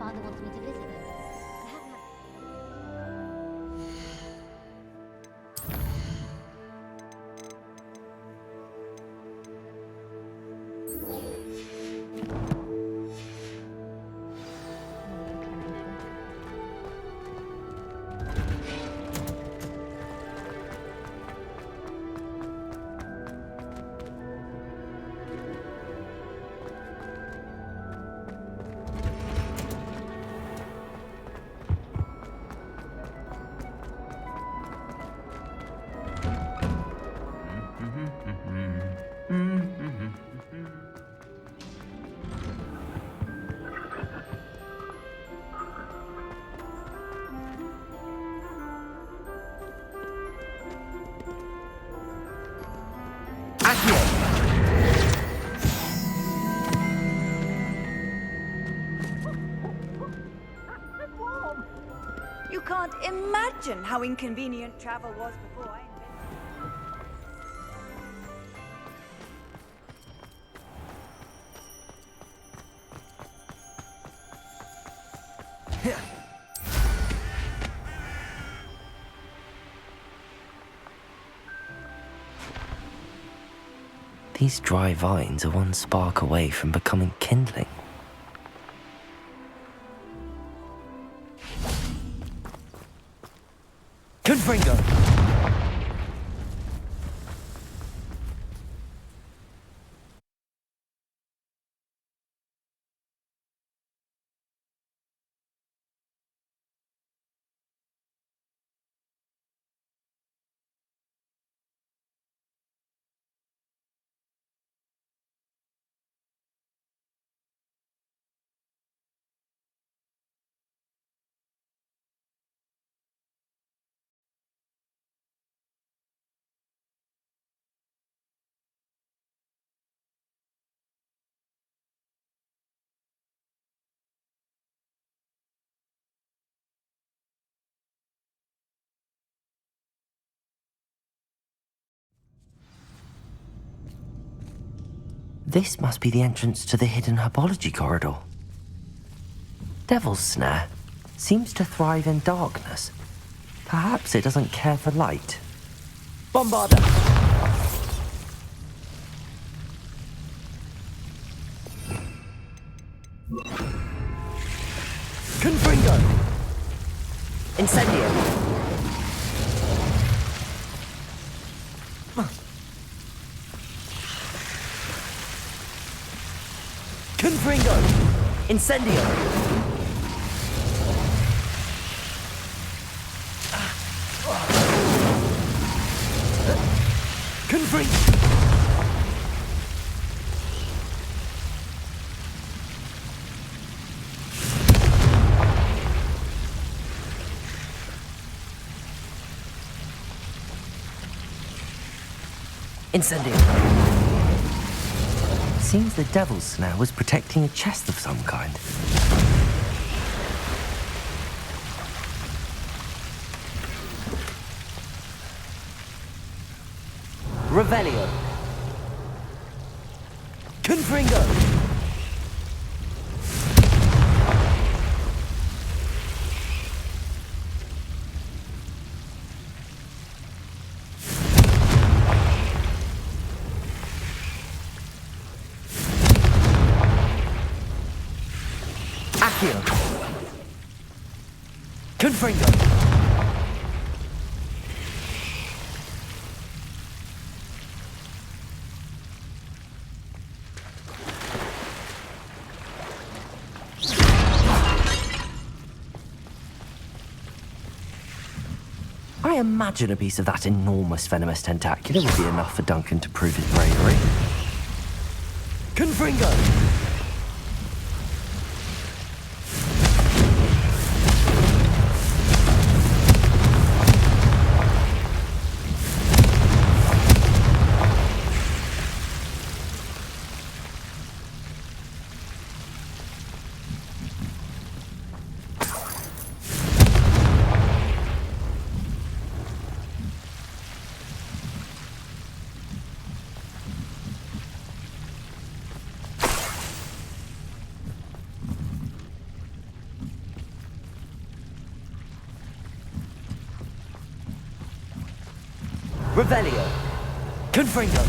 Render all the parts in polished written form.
father wants me to visit him. I have no... You can't imagine how inconvenient travel was before I invented... These dry vines are one spark away from becoming kindling. Confringo! This must be the entrance to the hidden herbology corridor. Devil's Snare seems to thrive in darkness. Perhaps it doesn't care for light. Bombarda! Confringo! Incendio! Confringo! Incendio! Confringo! Incendio! Seems the Devil's Snare was protecting a chest of some kind. Revelio. Confringo. Accio. Confringo. I imagine a piece of that enormous venomous tentacular would be enough for Duncan to prove his bravery. Confringo! Revelio. Confringo.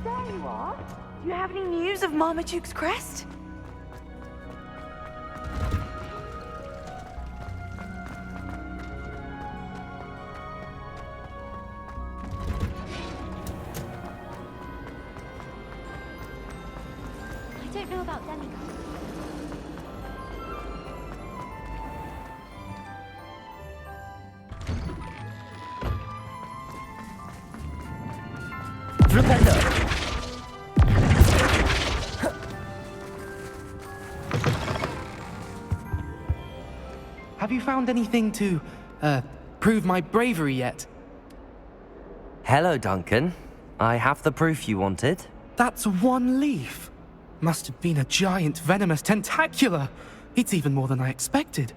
There you are. Do you have any news of Marmaduke's crest? I don't know about demigods. Flipendo. Have you found anything to, prove my bravery yet? Hello, Duncan. I have the proof you wanted. That's one leaf. Must have been a giant venomous tentacula. It's even more than I expected.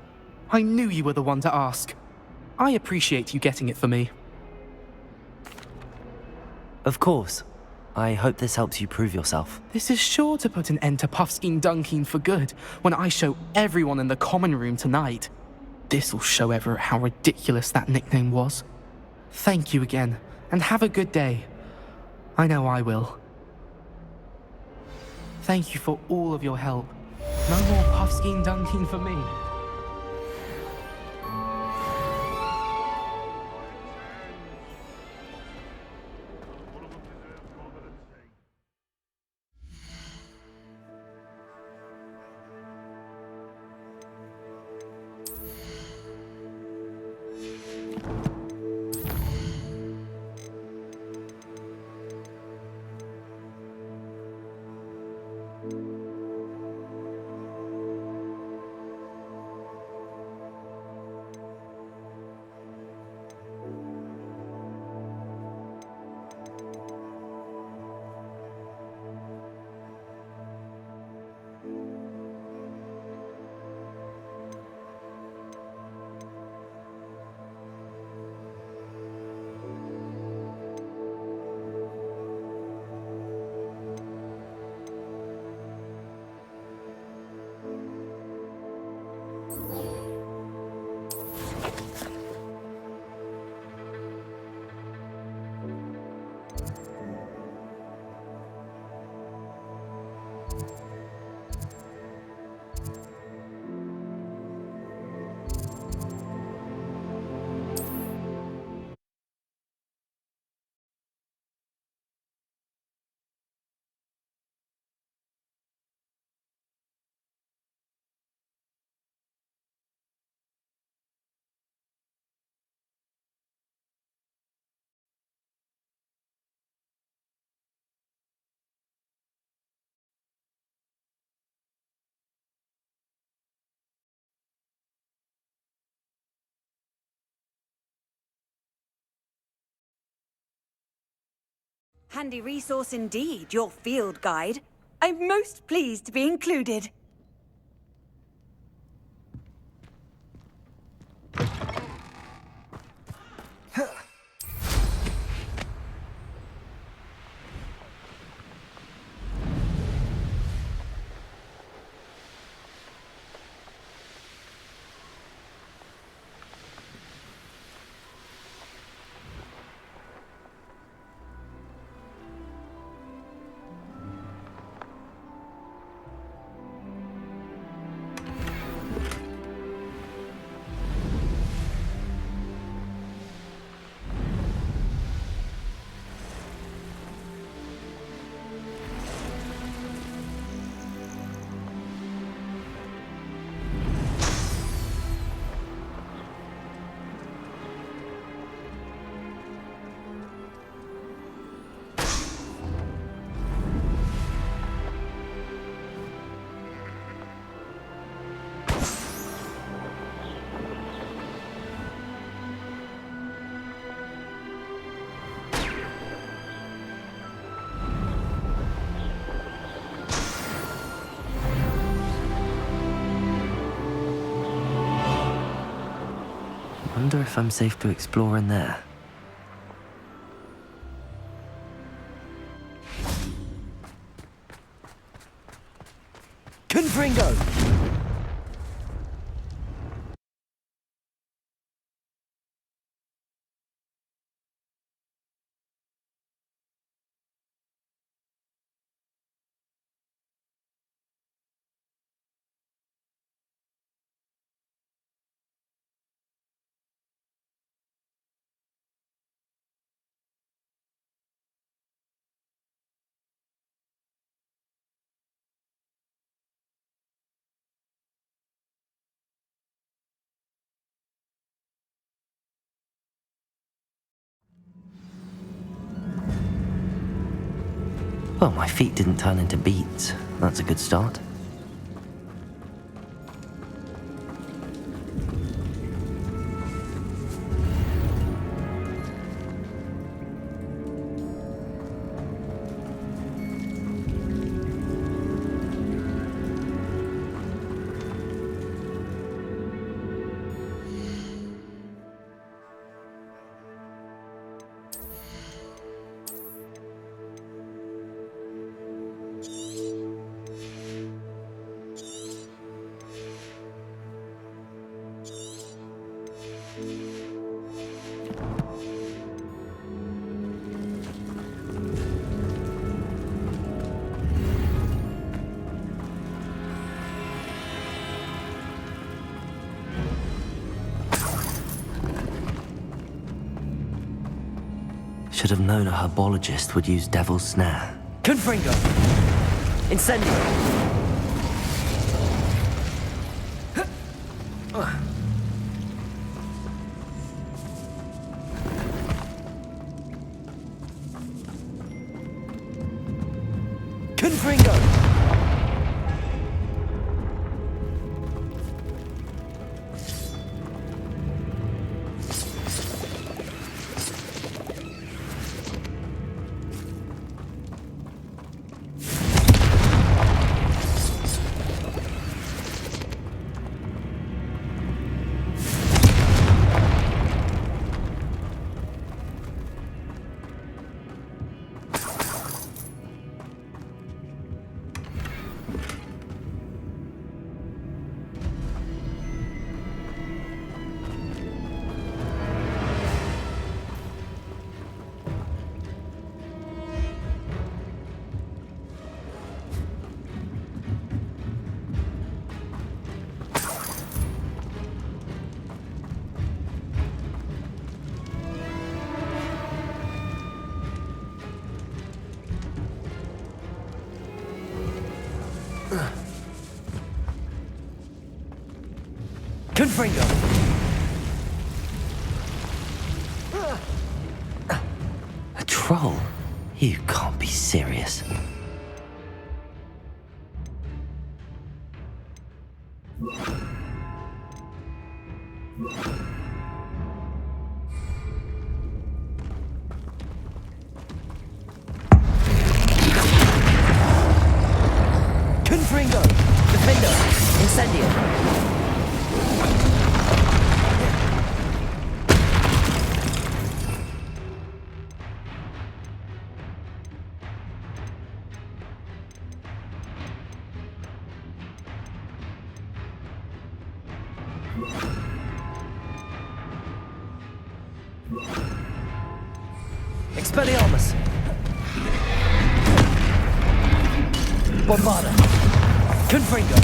I knew you were the one to ask. I appreciate you getting it for me. Of course. I hope this helps you prove yourself. This is sure to put an end to Puffskein Dunkeen for good when I show everyone in the common room tonight. This'll show Everett how ridiculous that nickname was. Thank you again, and have a good day. I know I will. Thank you for all of your help. No more Puffskein Dunkeen for me. Handy resource indeed, your field guide. I'm most pleased to be included. wonder if I'm safe to explore in there. Confringo! Well, my feet didn't turn into beets. That's a good start. Should have known a herbologist would use Devil's Snare. Confringo! Incendio! Confringo! Confringo! A troll? You can't be serious. Confringo! Defender! Incendio! Expelliarmus! Bombarda! Confringo!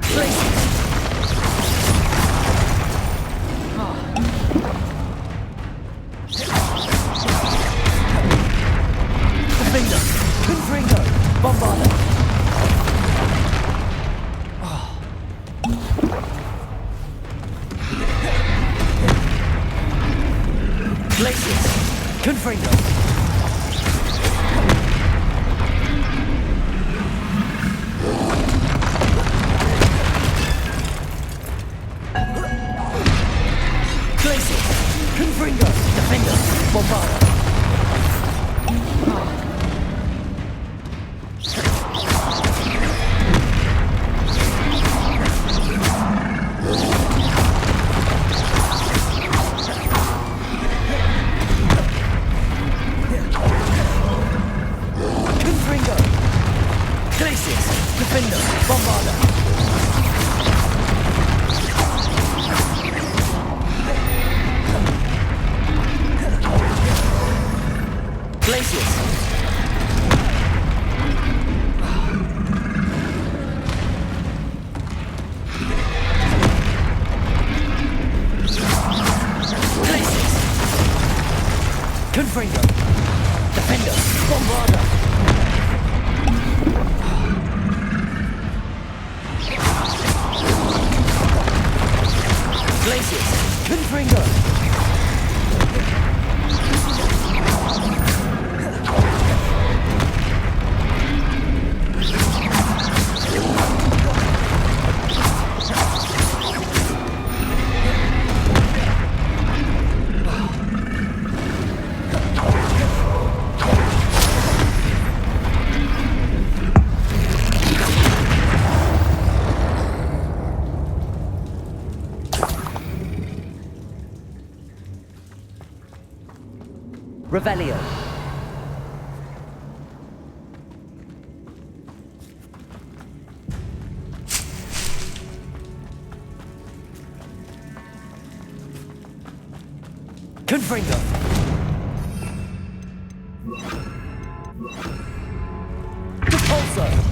Glacier! Defender! Confringo! Bombarda! Glaciers! Confringo! Glaciers! Confringo! Defender! Bombarda! Confringo! Defender! Bombarder! Glacius! Confringo! Revelio. Confringo. Repulsor.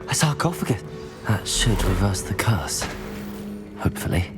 A sarcophagus. That should reverse the curse. Hopefully.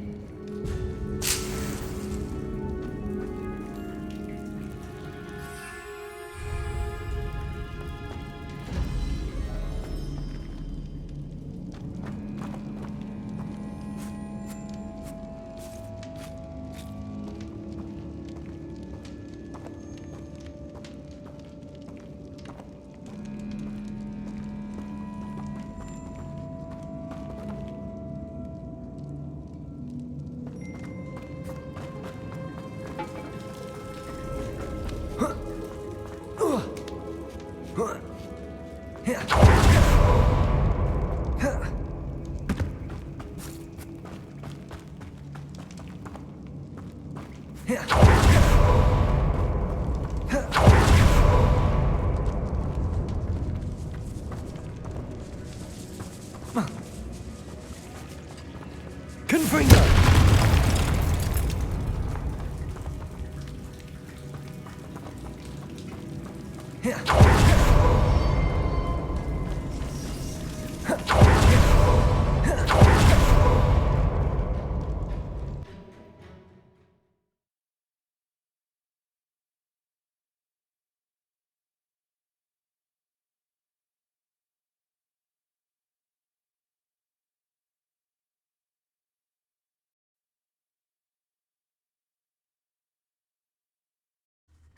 Confringo!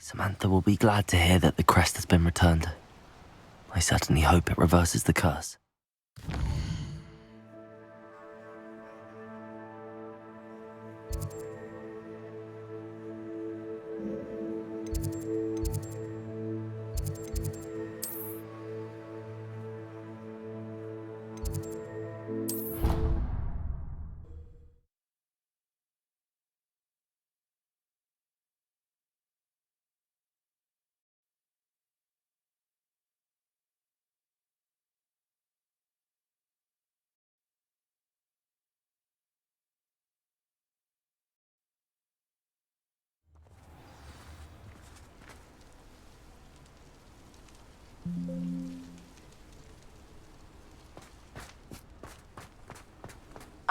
Samantha will be glad to hear that the crest has been returned. I certainly hope it reverses the curse.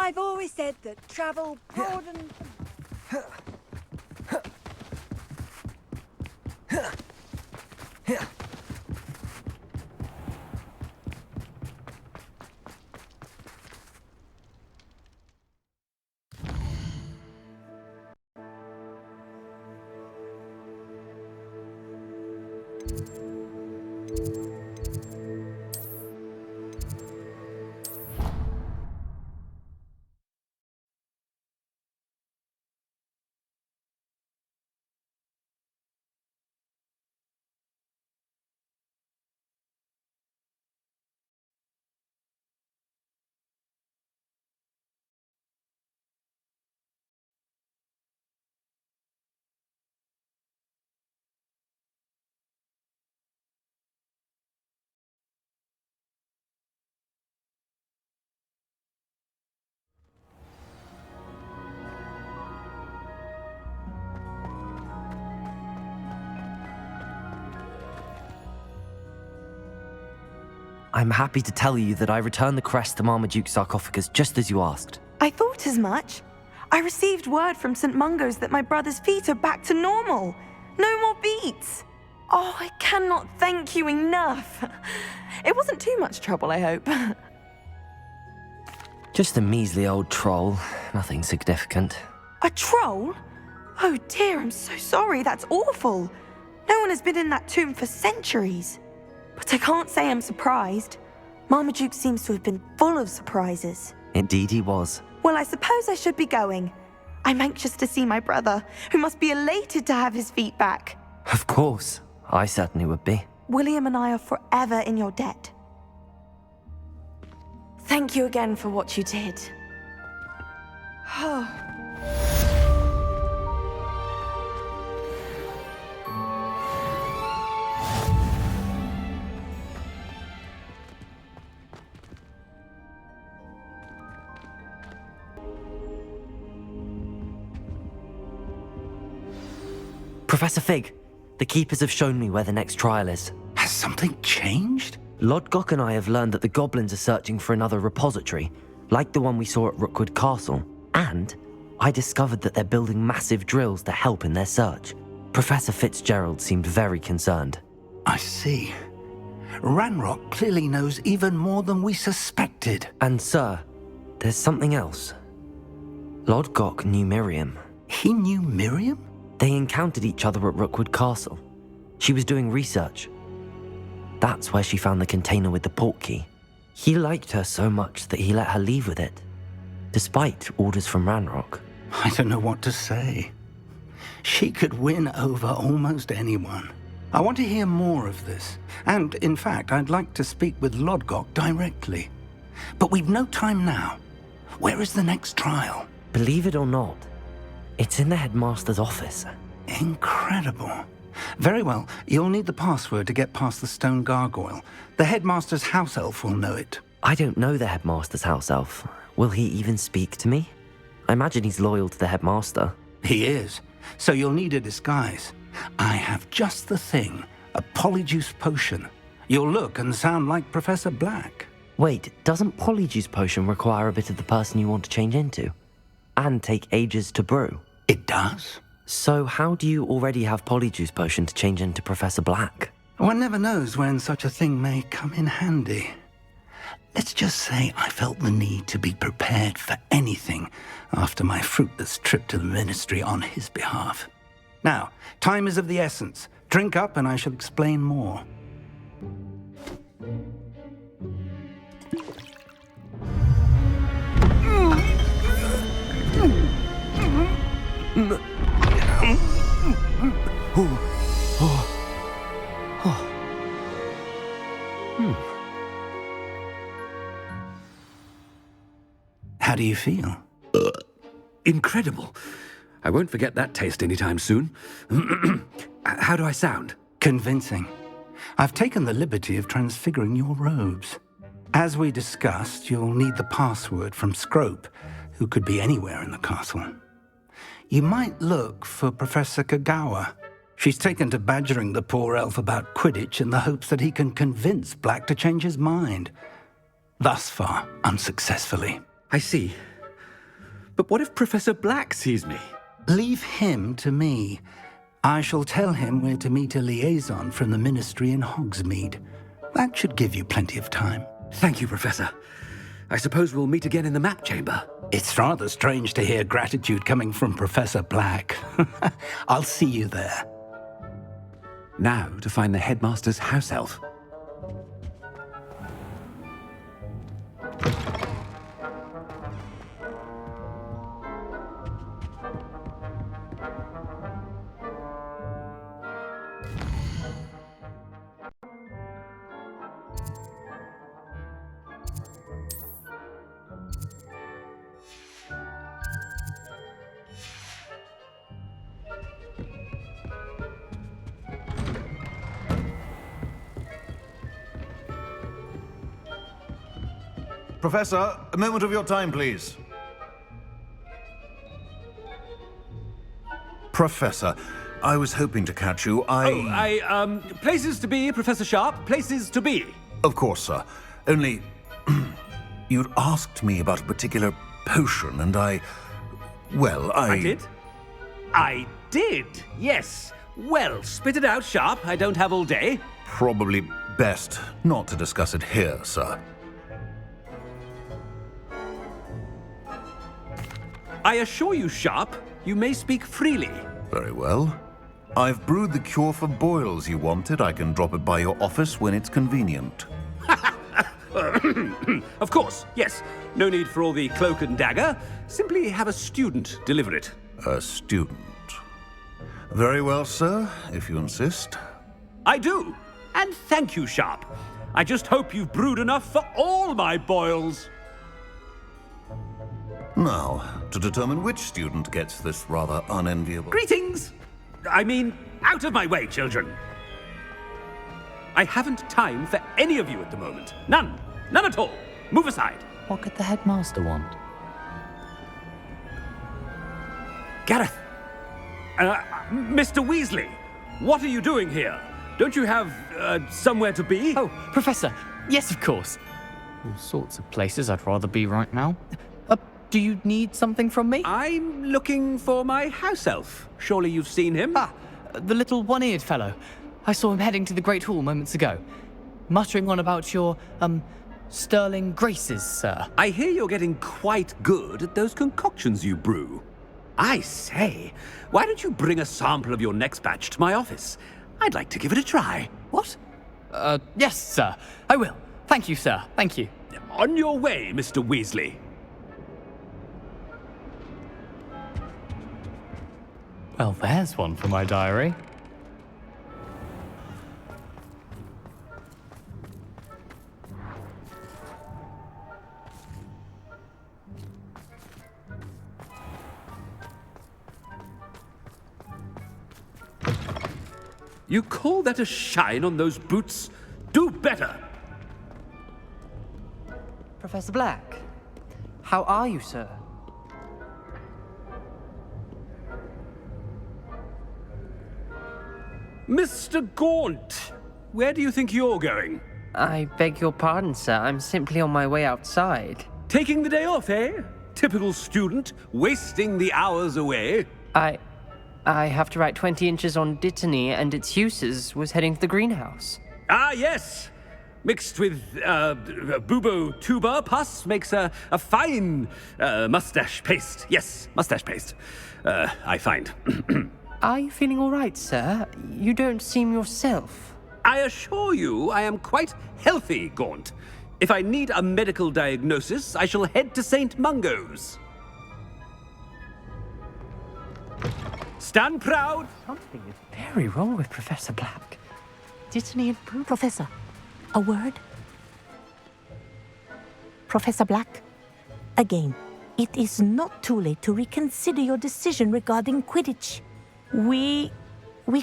I've always said that travel broadens. I'm happy to tell you that I returned the crest to Marmaduke's sarcophagus just as you asked. I thought as much. I received word from St. Mungo's that my brother's feet are back to normal. No more beats. Oh, I cannot thank you enough. It wasn't too much trouble, I hope. Just a measly old troll. Nothing significant. A troll? Oh dear, I'm so sorry. That's awful. No one has been in that tomb for centuries. But I can't say I'm surprised. Marmaduke seems to have been full of surprises. Indeed he was. Well, I suppose I should be going. I'm anxious to see my brother, who must be elated to have his feet back. Of course. I certainly would be. William and I are forever in your debt. Thank you again for what you did. Professor Fig, the Keepers have shown me where the next trial is. Has something changed? Lodgok and I have learned that the goblins are searching for another repository, like the one we saw at Rookwood Castle. And I discovered that they're building massive drills to help in their search. Professor Fitzgerald seemed very concerned. I see. Ranrock clearly knows even more than we suspected. And sir, there's something else. Lodgok knew Miriam. He knew Miriam? They encountered each other at Rookwood Castle. She was doing research. That's where she found the container with the portkey. He liked her so much that he let her leave with it, despite orders from Ranrock. I don't know what to say. She could win over almost anyone. I want to hear more of this. And, in fact, I'd like to speak with Lodgok directly. But we've no time now. Where is the next trial? Believe it or not, it's in the headmaster's office. Incredible. Very well, you'll need the password to get past the stone gargoyle. The headmaster's house elf will know it. I don't know the headmaster's house elf. Will he even speak to me? I imagine he's loyal to the headmaster. He is. So you'll need a disguise. I have just the thing. A polyjuice potion. You'll look and sound like Professor Black. Wait, doesn't polyjuice potion require a bit of the person you want to change into? And take ages to brew? It does. So how do you already have polyjuice potion to change into Professor Black? One never knows when such a thing may come in handy. Let's just say I felt the need to be prepared for anything after my fruitless trip to the ministry on his behalf. Now, time is of the essence. Drink up and I shall explain more. How do you feel? Incredible. I won't forget that taste anytime soon. How do I sound? Convincing. I've taken the liberty of transfiguring your robes. As we discussed, you'll need the password from Scrope, who could be anywhere in the castle. You might look for Professor Kagawa. She's taken to badgering the poor elf about Quidditch in the hopes that he can convince Black to change his mind. Thus far, unsuccessfully. I see. But what if Professor Black sees me? Leave him to me. I shall tell him we're to meet a liaison from the ministry in Hogsmeade. That should give you plenty of time. Thank you, Professor. I suppose we'll meet again in the map chamber. It's rather strange to hear gratitude coming from Professor Black. I'll see you there. Now to find the headmaster's house elf. Professor, a moment of your time, please. Professor, I was hoping to catch you. Places to be, Professor Sharp. Places to be. Of course, sir. Only, you'd asked me about a particular potion, and well, I did? I did, yes. Well, spit it out, Sharp. I don't have all day. Probably best not to discuss it here, sir. I assure you, Sharp, you may speak freely. Very well. I've brewed the cure for boils you wanted. I can drop it by your office when it's convenient. Of course, yes. No need for all the cloak and dagger. Simply have a student deliver it. A student. Very well, sir, if you insist. I do. And thank you, Sharp. I just hope you've brewed enough for all my boils. Now, to determine which student gets this rather unenviable... Greetings! I mean, out of my way, children. I haven't time for any of you at the moment. None. None at all. Move aside. What could the headmaster want? Gareth. Mr. Weasley, what are you doing here? Don't you have, somewhere to be? Oh, Professor. Yes, of course. All sorts of places I'd rather be right now. Do you need something from me? I'm looking for my house elf. Surely you've seen him? Ah, the little one-eared fellow. I saw him heading to the Great Hall moments ago, muttering on about your, sterling graces, sir. I hear you're getting quite good at those concoctions you brew. I say, why don't you bring a sample of your next batch to my office? I'd like to give it a try. What? Yes, sir. I will. Thank you, sir. Thank you. On your way, Mr. Weasley. Well, there's one for my diary. You call that a shine on those boots? Do better! Professor Black, how are you, sir? Mr. Gaunt, where do you think you're going? I beg your pardon, sir. I'm simply on my way outside. Taking the day off, eh? Typical student, wasting the hours away. I have to write 20 inches on Dittany and its uses. Was heading to the greenhouse. Ah, yes! Mixed with, bubo tuber pus makes a fine, mustache paste. Yes, mustache paste. I find. Are you feeling all right, sir? You don't seem yourself. I assure you I am quite healthy, Gaunt. If I need a medical diagnosis, I shall head to St. Mungo's. Stand proud! Something is very wrong with Professor Black. Dittany and Brew. Professor, a word? Professor Black, again, it is not too late to reconsider your decision regarding Quidditch. We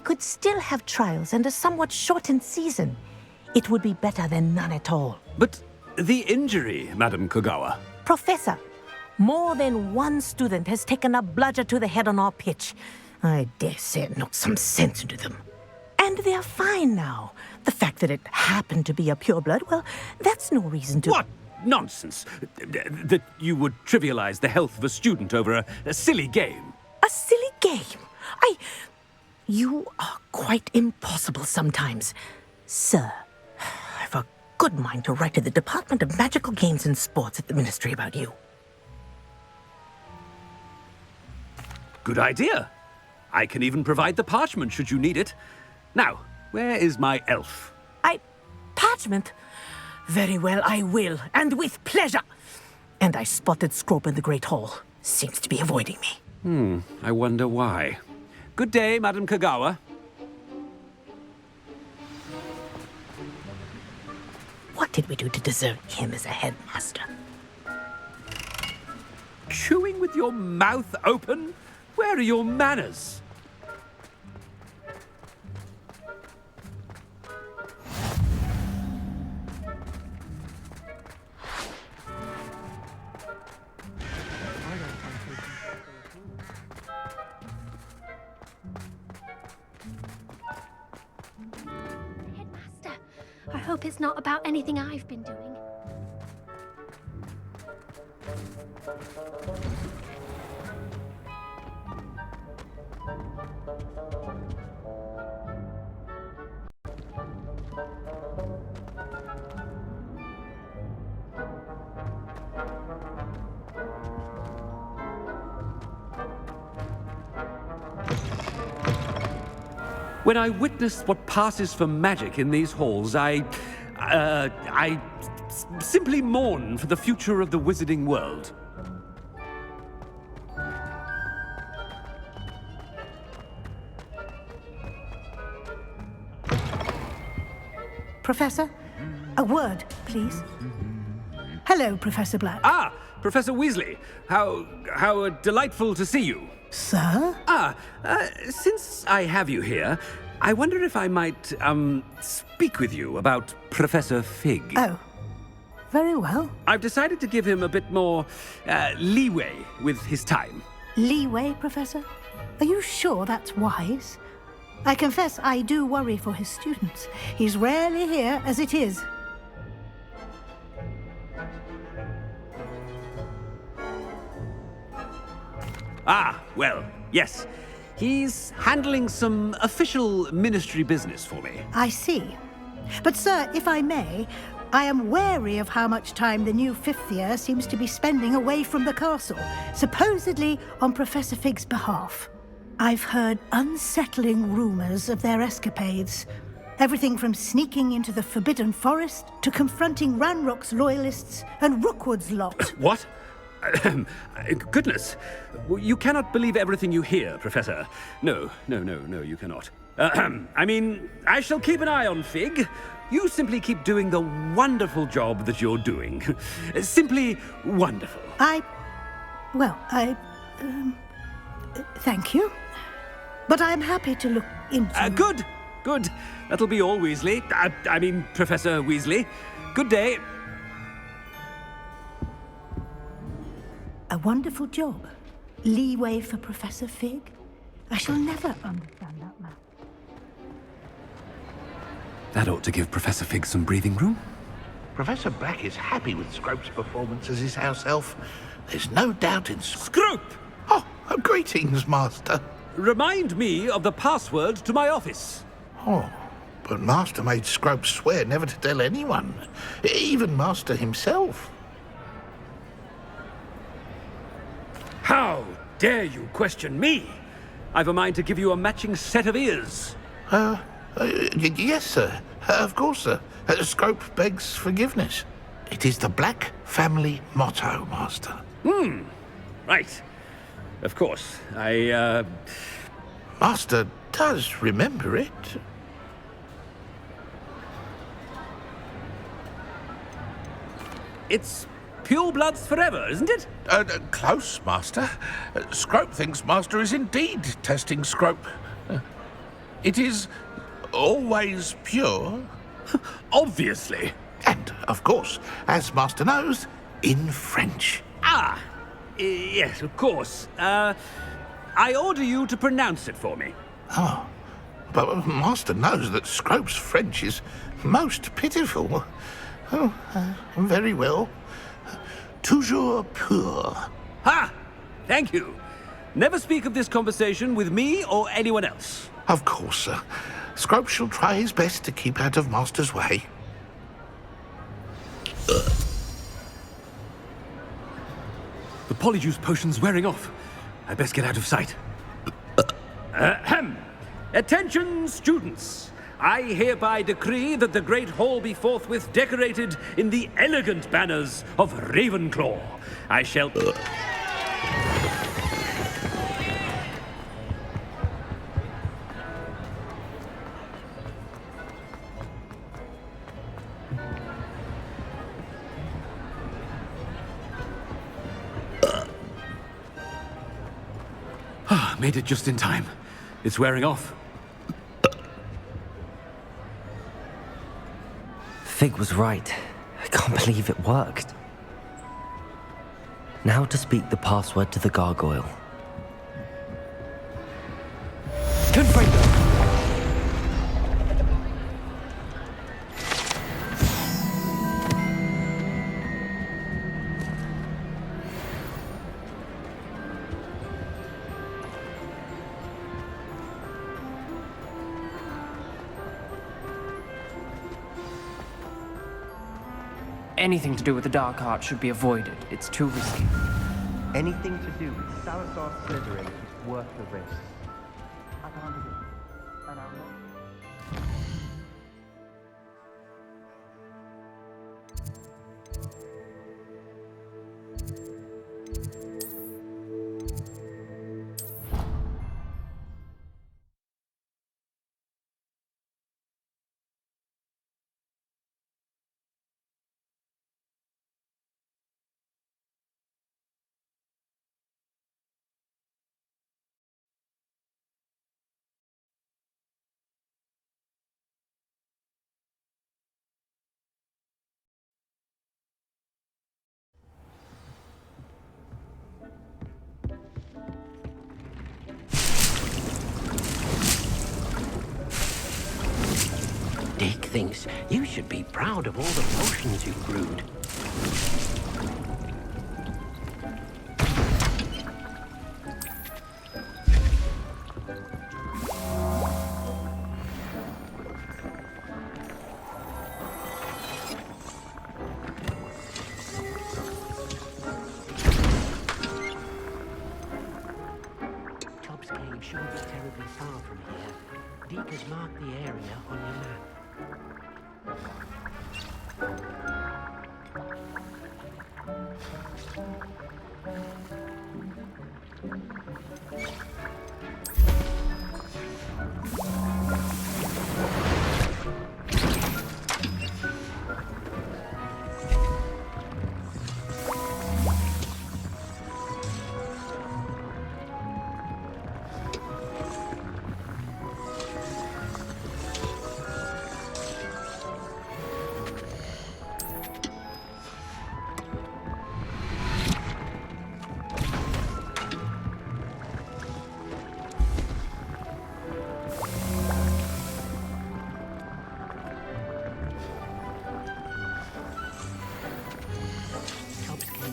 could still have trials and a somewhat shortened season. It would be better than none at all. But the injury, Madam Kogawa. Professor, more than one student has taken a bludger to the head on our pitch. I dare say it knocked some sense into them. And they're fine now. The fact that it happened to be a pureblood, well, that's no reason to... What nonsense! That you would trivialize the health of a student over a silly game. A silly game? You are quite impossible sometimes. Sir, I've a good mind to write to the Department of Magical Games and Sports at the Ministry about you. Good idea. I can even provide the parchment should you need it. Now, where is my elf? Parchment? Very well, I will, and with pleasure. And I spotted Scrope in the Great Hall. Seems to be avoiding me. I wonder why. Good day, Madam Kogawa. What did we do to deserve him as a headmaster? Chewing with your mouth open? Where are your manners? Headmaster, I hope it's not about anything I've been doing. When I witness what passes for magic in these halls, I simply mourn for the future of the wizarding world. Professor, a word, please. Hello, Professor Black. Ah, Professor Weasley. How delightful to see you. Sir? Since I have you here, I wonder if I might, speak with you about Professor Fig. Oh, very well. I've decided to give him a bit more, leeway with his time. Leeway, Professor? Are you sure that's wise? I confess I do worry for his students. He's rarely here as it is. Ah, well, yes. He's handling some official ministry business for me. I see. But, sir, if I may, I am wary of how much time the new fifth year seems to be spending away from the castle, supposedly on Professor Fig's behalf. I've heard unsettling rumors of their escapades. Everything from sneaking into the Forbidden Forest to confronting Ranrock's loyalists and Rookwood's lot. What? Goodness. You cannot believe everything you hear, Professor. No, you cannot. I mean, I shall keep an eye on Fig. You simply keep doing the wonderful job that you're doing. Simply wonderful. Thank you. But I'm happy to look into... Good. That'll be all, Weasley. I mean, Professor Weasley. Good day. A wonderful job. Leeway for Professor Fig. I shall never understand that man. That ought to give Professor Fig some breathing room. Professor Black is happy with Scrope's performance as his house elf. There's no doubt in... Scrope! Oh, greetings, Master. Remind me of the password to my office. Oh, but Master made Scrope swear never to tell anyone, even Master himself. How dare you question me? I've a mind to give you a matching set of ears. Yes, sir. Of course, sir. Scrope begs forgiveness. It is the Black family motto, Master. Right. Of course. Master does remember it. It's pure bloods forever, isn't it? Close, Master. Scrope thinks Master is indeed testing Scrope. It is always pure. Obviously. And, of course, as Master knows, in French. Yes, of course. I order you to pronounce it for me. Oh, but Master knows that Scrope's French is most pitiful. Oh, very well. Toujours pur. Ha! Thank you. Never speak of this conversation with me or anyone else. Of course, sir. Scrope shall try his best to keep out of Master's way. The polyjuice potion's wearing off. I best get out of sight. Attention, students. I hereby decree that the Great Hall be forthwith decorated in the elegant banners of Ravenclaw. I shall... Made it just in time. It's wearing off. Fig was right. I can't believe it worked. Now to speak the password to the gargoyle. Confringo! anything to do with the dark arts should be avoided. It's too risky. Anything to do with Salazar Slytherin is worth the risk. I can't do it. And I'm not... Dick thinks you should be proud of all the potions you've brewed. Tobbs Cave shouldn't be terribly far from here. Deke has marked the area on your map.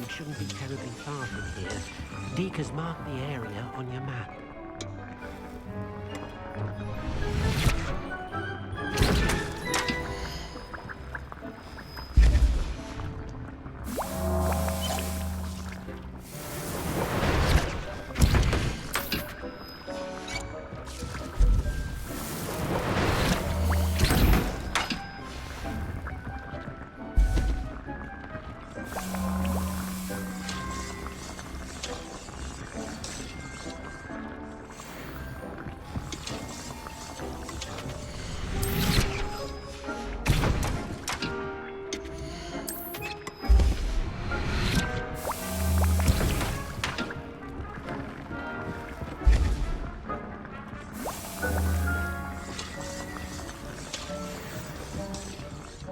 Shouldn't be terribly far from here. Deke has marked the area on your map.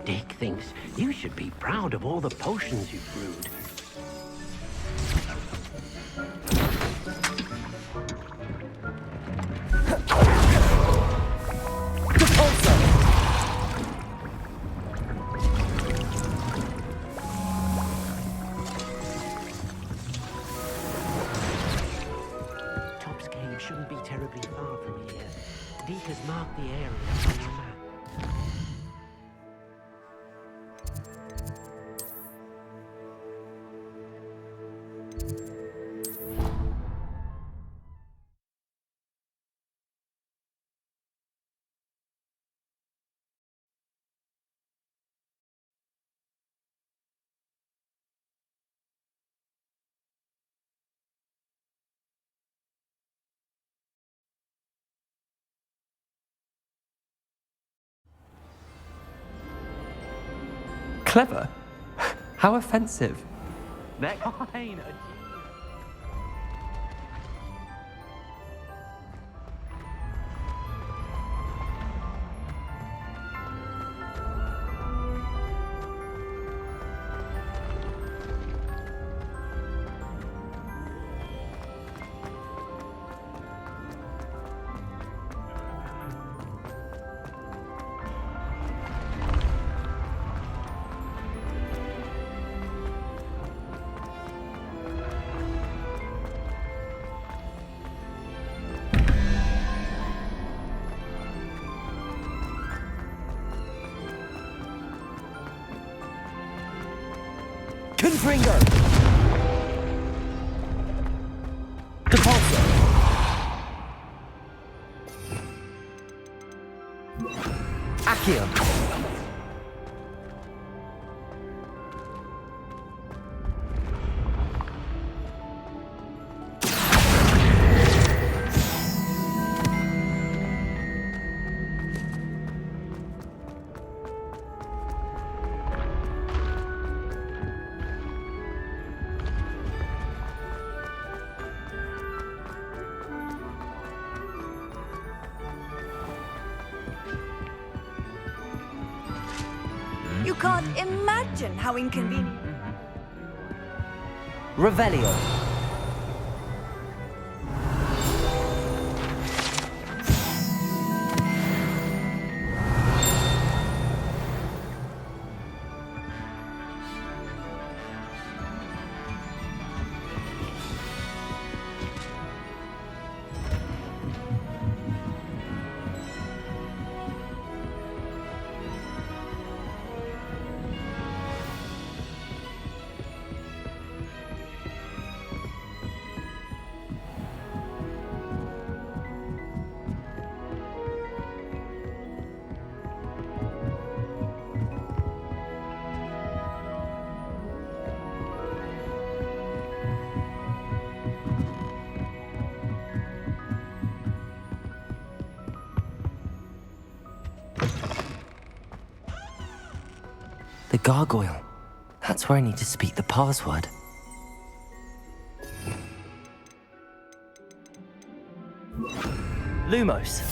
Dick thinks you should be proud of all the potions you've brewed. Tobbs Cave shouldn't be terribly far from here. Deke has marked the area on your map. Clever? How offensive. They're fine. Confringo! Depulso! Accio! You can't imagine how inconvenient. Revelio. The gargoyle. That's where I need to speak the password. Lumos.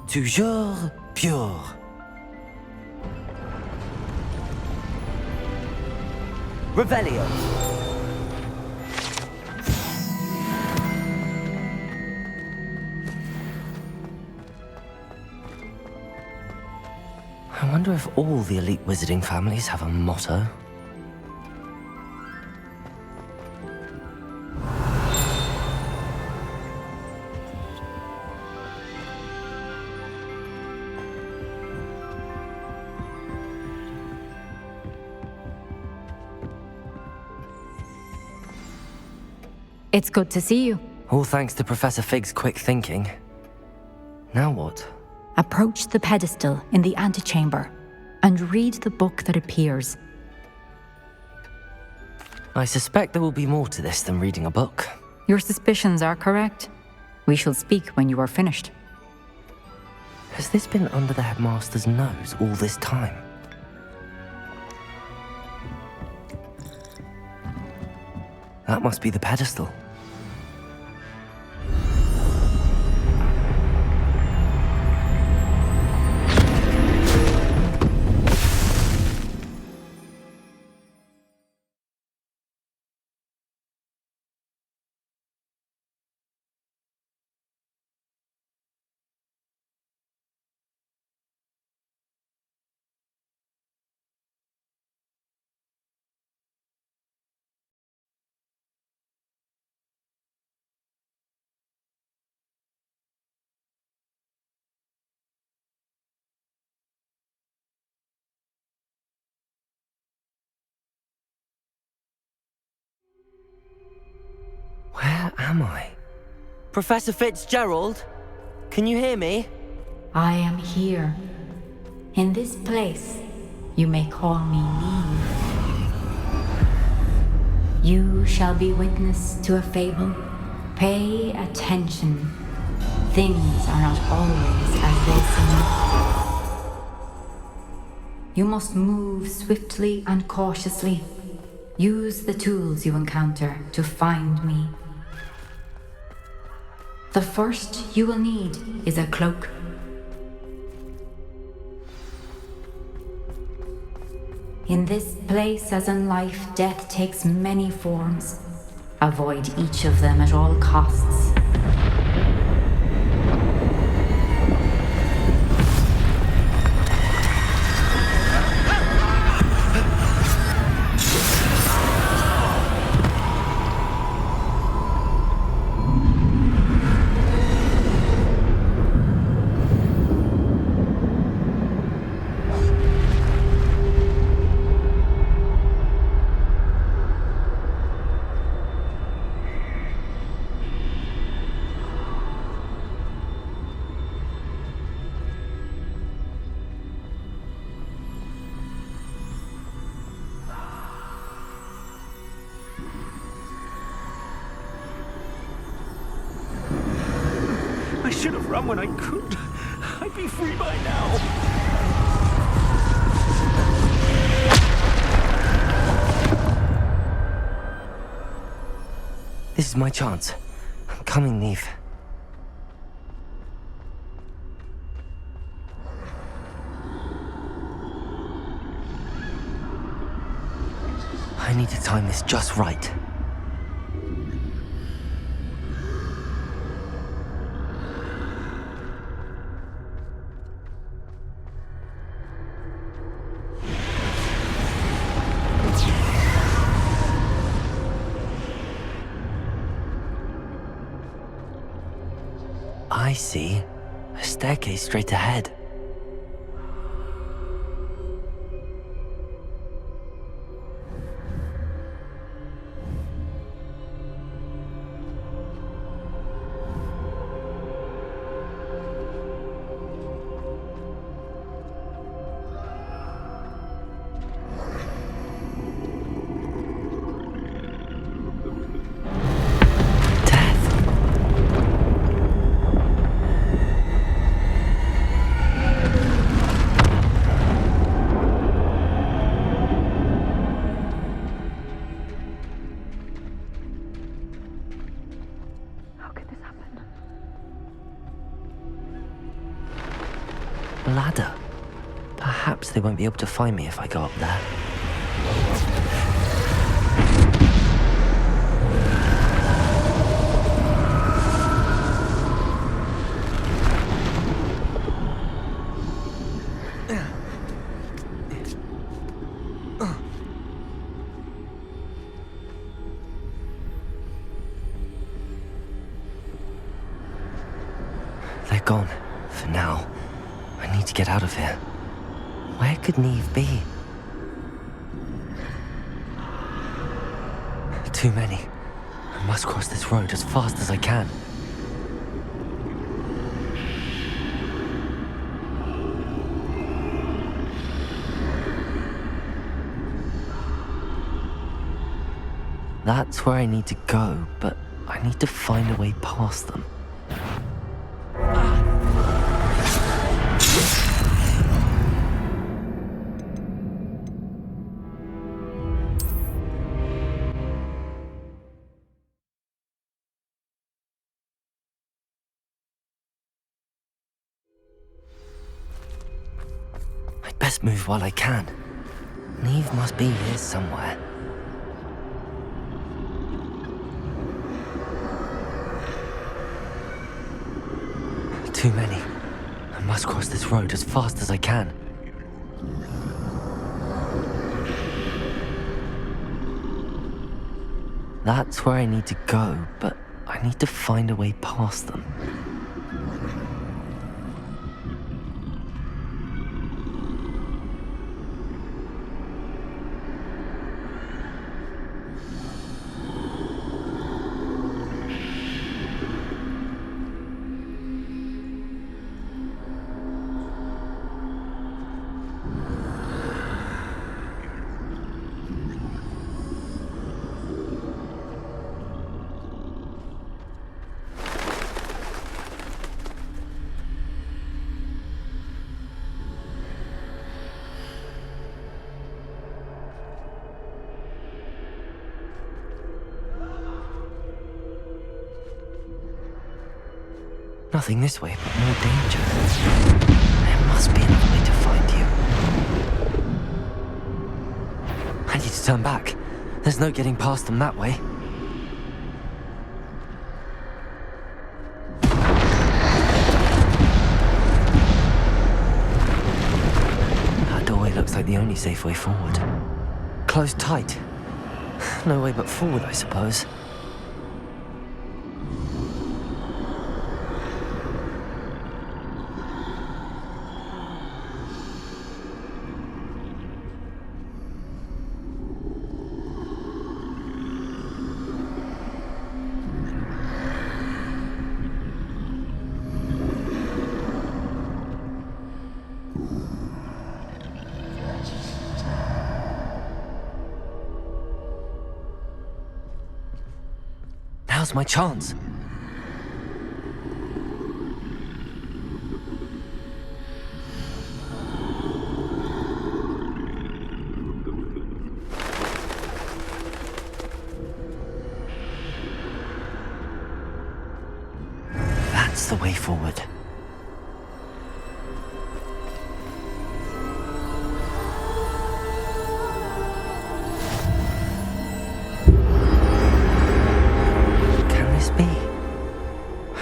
Toujours pure. Revelio. I wonder if all the elite wizarding families have a motto. It's good to see you. All thanks to Professor Fig's quick thinking. Now what? Approach the pedestal in the antechamber and read the book that appears. I suspect there will be more to this than reading a book. Your suspicions are correct. We shall speak when you are finished. Has this been under the headmaster's nose all this time? That must be the pedestal. Where am I? Professor Fitzgerald? Can you hear me? I am here. In this place, you may call me Niamh. You shall be witness to a fable. Pay attention. Things are not always as they seem. you must move swiftly and cautiously. Use the tools you encounter to find me. The first you will need is a cloak. In this place, as in life, death takes many forms. Avoid each of them at all costs. I should have run when I could. I'd be free by now. This is my chance. I'm coming, Niamh. I need to time this just right. I see. A staircase straight ahead. Ladder. Perhaps they won't be able to find me if I go up there. They're gone, for now. I need to get out of here. Where could Niamh be? Too many. I must cross this road as fast as I can. That's where I need to go, but I need to find a way past them. I'd best move while I can. Niamh must be here somewhere. Too many. I must cross this road as fast as I can. That's where I need to go, but I need to find a way past them. Nothing this way, but more danger. There must be another way to find you. I need to turn back. There's no getting past them that way. That doorway looks like the only safe way forward. Closed tight. No way but forward, I suppose. Now's my chance. That's the way forward.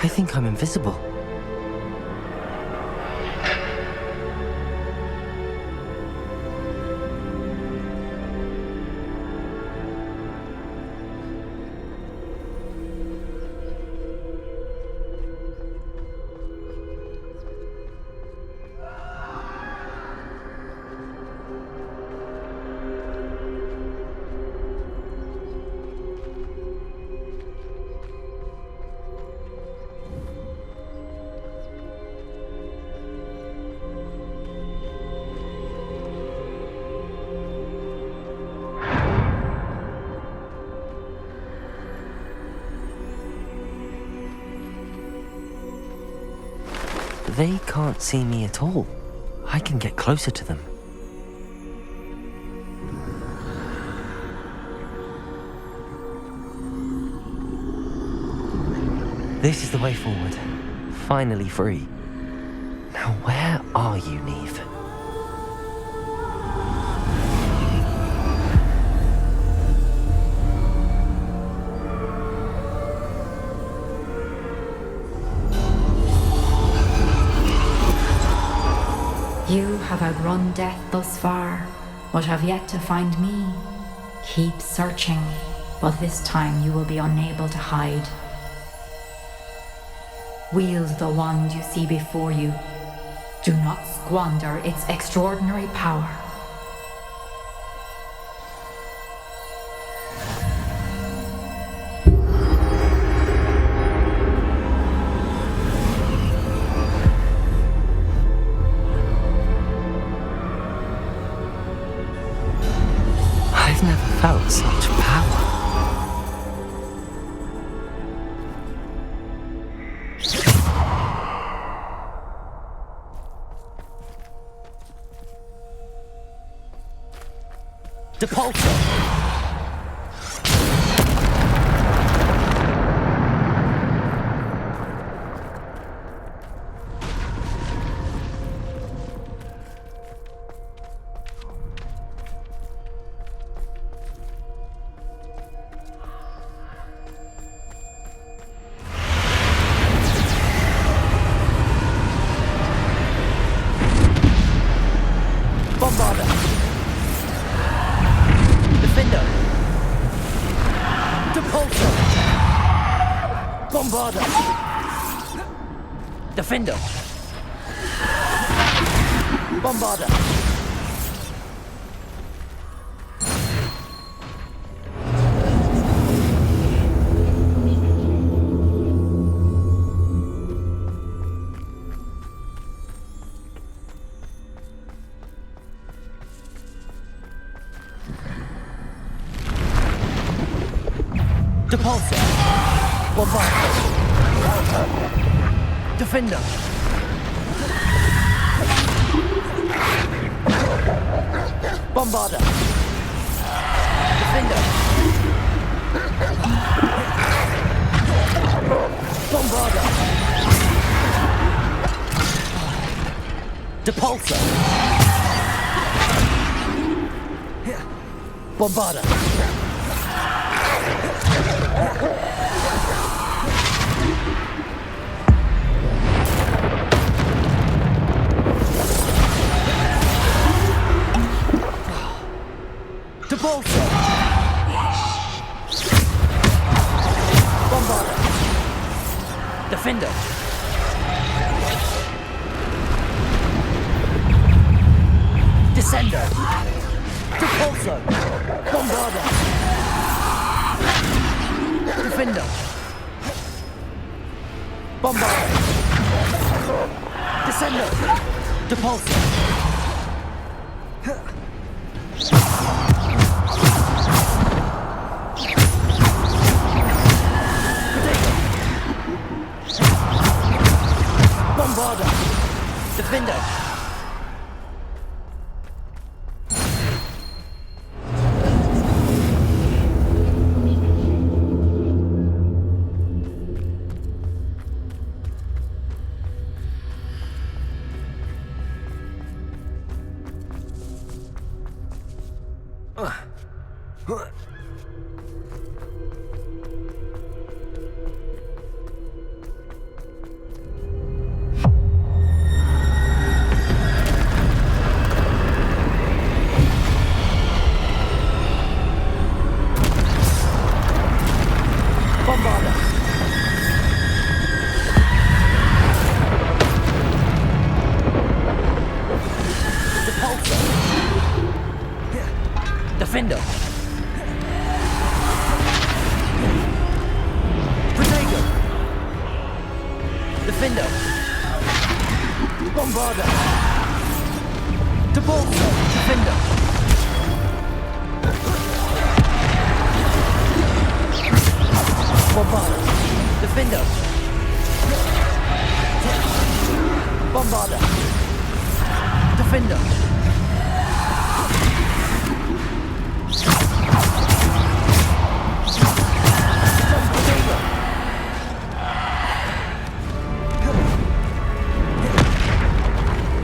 I think I'm invisible. They can't see me at all. I can get closer to them. This is the way forward. Finally free. Now where are you, Niamh? You have outrun death thus far, but have yet to find me. Keep searching, but this time you will be unable to hide. Wield the wand you see before you. Do not squander its extraordinary power. I've never felt such power. Depulso! Defender! Bombarder! Depulso! Bombarder! Defender! Bombarder! Defender! Bombarder! Depulsor! Bombarder! Depulsor! Bombarder! Defender! Descender! Depulsor! Bombarder! Defender! Bombarder! Descender! Depulsor! Bombarder! Defender! Defender! Protego! Defender! Bombarder! Depulsor! Defender! Bombarder! Defender! Bombarder! Defender!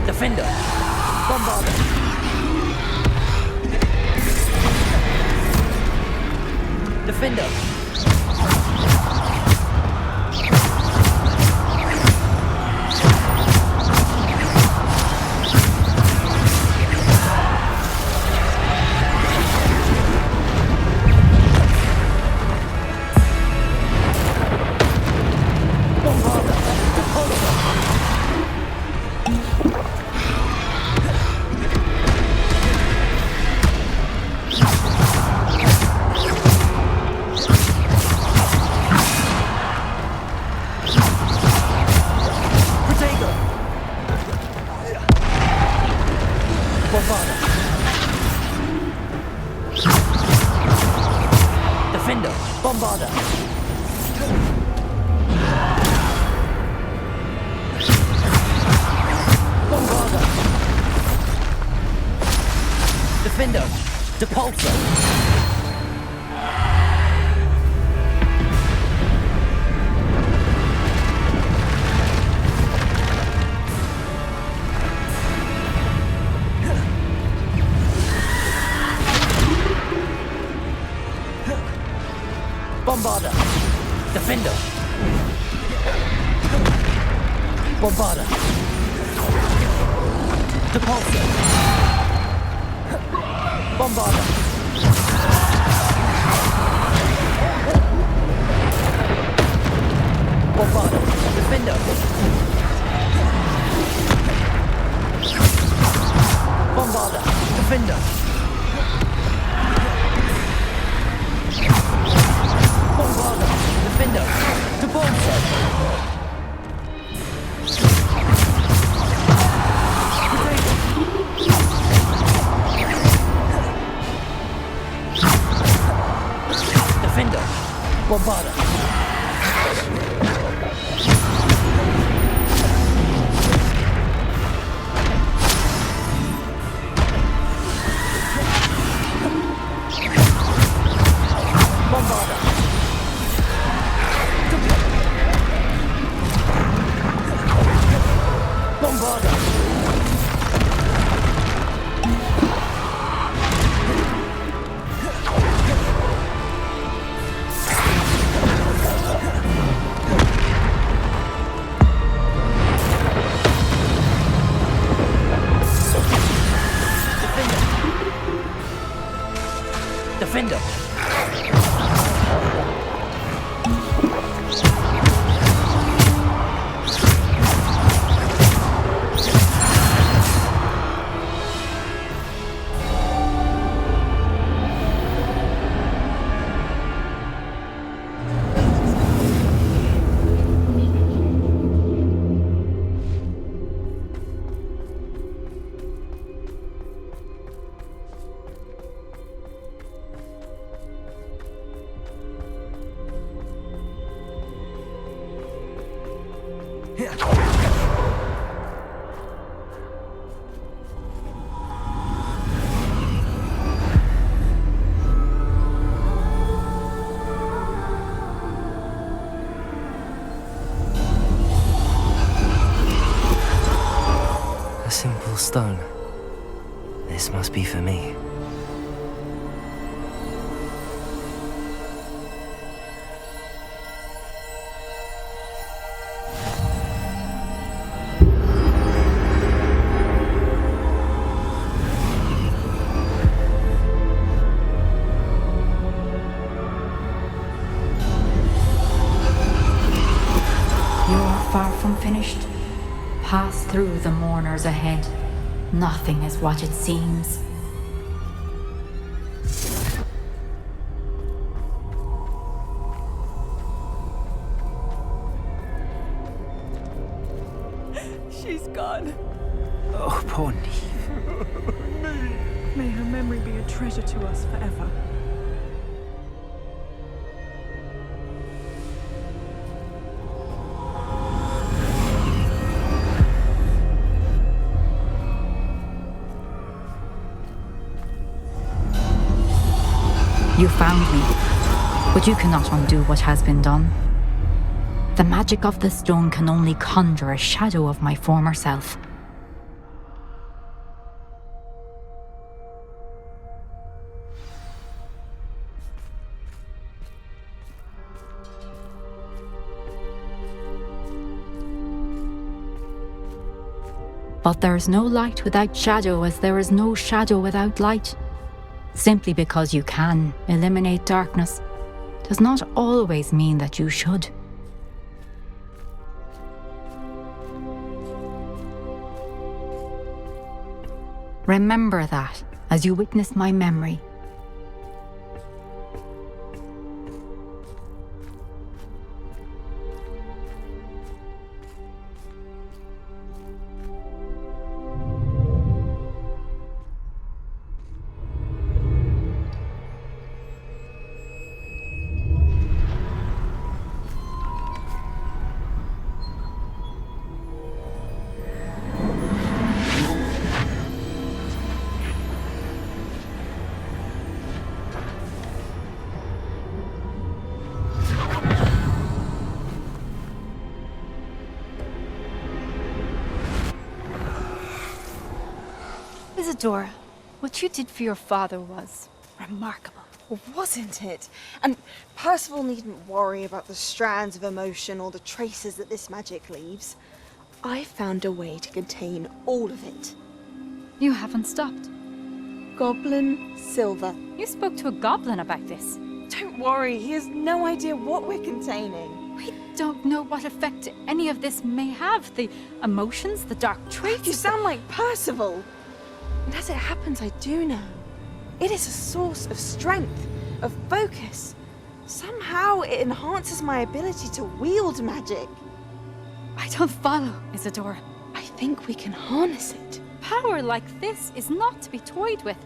Defender! Bombarder! Defender! Defender! Bombarder! Bombarder! Defender! Depulsor! Bombarder! Defender! Bombarder! Depulsor! Bombarder! Bombarder! Defender! Bombarder! Defender! Bombarder! Defender! Depulsor! Defender! Bombarder! Bombarder! Bombarder! A simple stone. This must be for me. Far from finished. Pass through the mourners ahead. Nothing is what it seems. She's gone. Oh, poor Niamh. May her memory be a treasure to us forever. You found me, but you cannot undo what has been done. The magic of the stone can only conjure a shadow of my former self. But there is no light without shadow, as there is no shadow without light. Simply because you can eliminate darkness does not always mean that you should. Remember that as you witness my memory. Isadora, what you did for your father was remarkable. Wasn't it? And Percival needn't worry about the strands of emotion or the traces that this magic leaves. I found a way to contain all of it. You haven't stopped. Goblin Silver. You spoke to a goblin about this. Don't worry, he has no idea what we're containing. We don't know what effect any of this may have. The emotions, the dark traits. You sound like Percival. And as it happens, I do know. It is a source of strength, of focus. Somehow it enhances my ability to wield magic. I don't follow, Isadora. I think we can harness it. Power like this is not to be toyed with.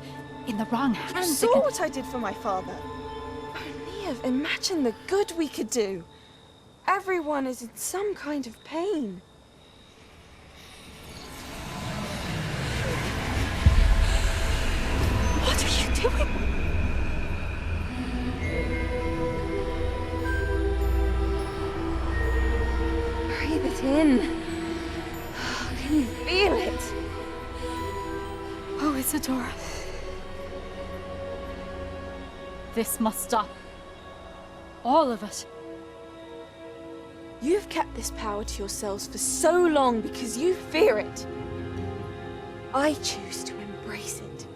In the wrong hands. You saw what I did for my father. Oh, Niamh, imagine the good we could do. Everyone is in some kind of pain. What are you doing? Breathe it in. Can you feel it? Oh, Isadora. This must stop. All of it. You've kept this power to yourselves for so long because you fear it. I choose to embrace it.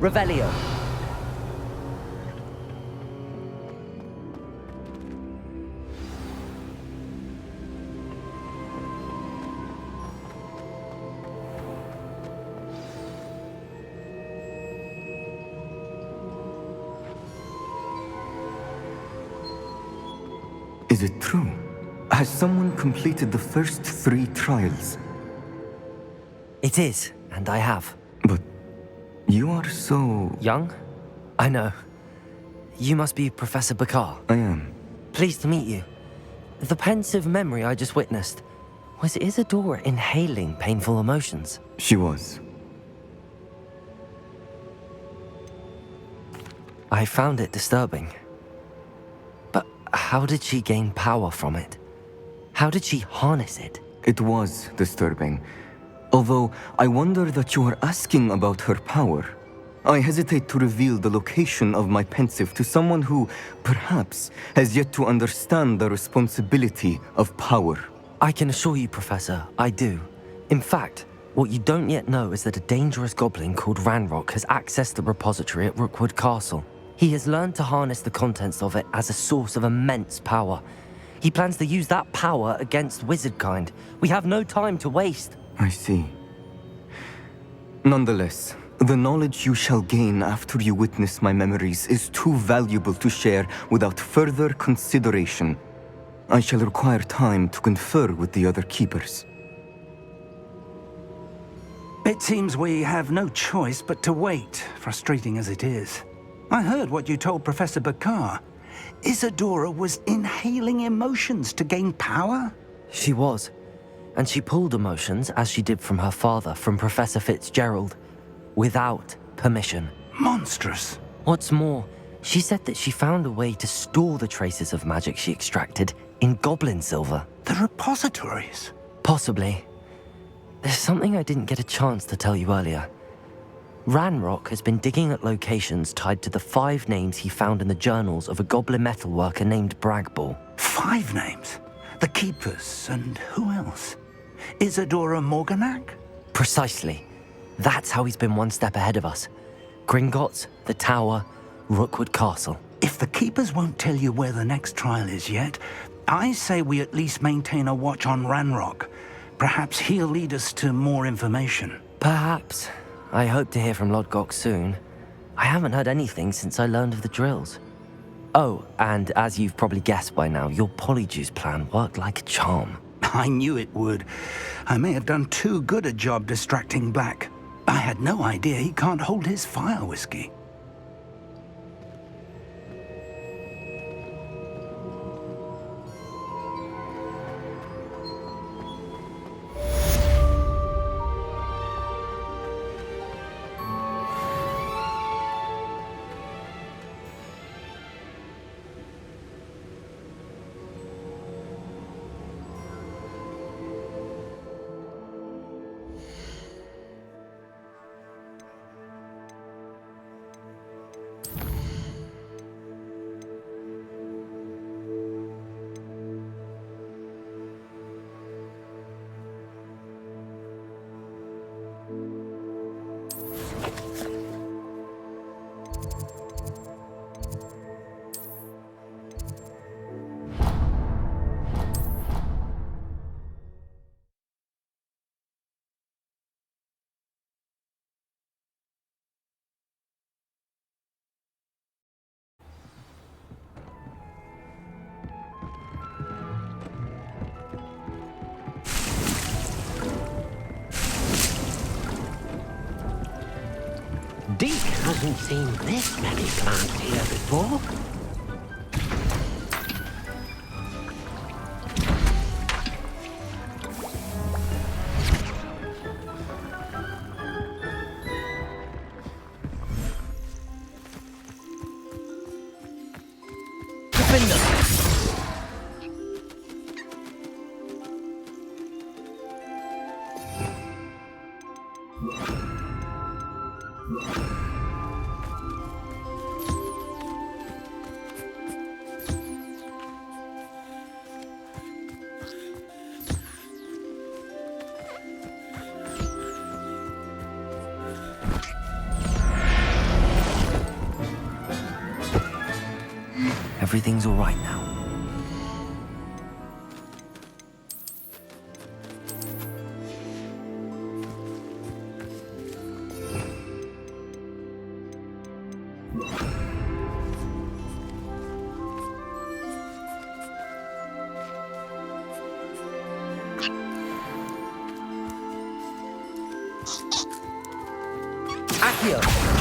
Revelio. Is it true? Has someone completed the first 3 trials? It is, and I have. But you are so... Young? I know. You must be Professor Bakar. I am. Pleased to meet you. The pensive memory I just witnessed, was Isadora inhaling painful emotions? She was. I found it disturbing. But how did she gain power from it? How did she harness it? It was disturbing. Although, I wonder that you are asking about her power. I hesitate to reveal the location of my pensive to someone who, perhaps, has yet to understand the responsibility of power. I can assure you, Professor, I do. In fact, what you don't yet know is that a dangerous goblin called Ranrock has accessed the repository at Rookwood Castle. He has learned to harness the contents of it as a source of immense power. He plans to use that power against wizardkind. We have no time to waste. I see. Nonetheless, the knowledge you shall gain after you witness my memories is too valuable to share without further consideration. I shall require time to confer with the other keepers. It seems we have no choice but to wait, frustrating as it is. I heard what you told Professor Bakar. Isadora was inhaling emotions to gain power? She was. And she pulled emotions, as she did from her father, from Professor Fitzgerald, without permission. Monstrous. What's more, she said that she found a way to store the traces of magic she extracted in goblin silver. The repositories? Possibly. There's something I didn't get a chance to tell you earlier. Ranrock has been digging at locations tied to the 5 names he found in the journals of a goblin metalworker named Bragball. 5 names? The Keepers, and who else? Isadora Morganac? Precisely. That's how he's been one step ahead of us. Gringotts, the Tower, Rookwood Castle. If the Keepers won't tell you where the next trial is yet, I say we at least maintain a watch on Ranrock. Perhaps he'll lead us to more information. Perhaps. I hope to hear from Lodgok soon. I haven't heard anything since I learned of the drills. Oh, and as you've probably guessed by now, your Polyjuice plan worked like a charm. I knew it would. I may have done too good a job distracting Black. I had no idea he can't hold his fire whiskey. Deke hasn't seen this many plants here before. Everything's all right now. Accio!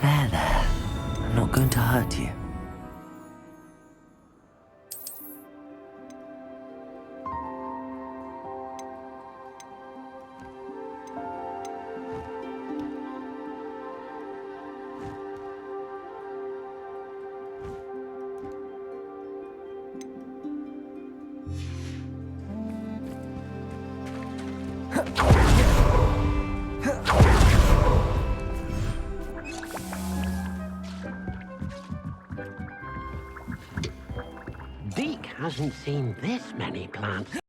There. I'm not going to hurt you. Deke hasn't seen this many plants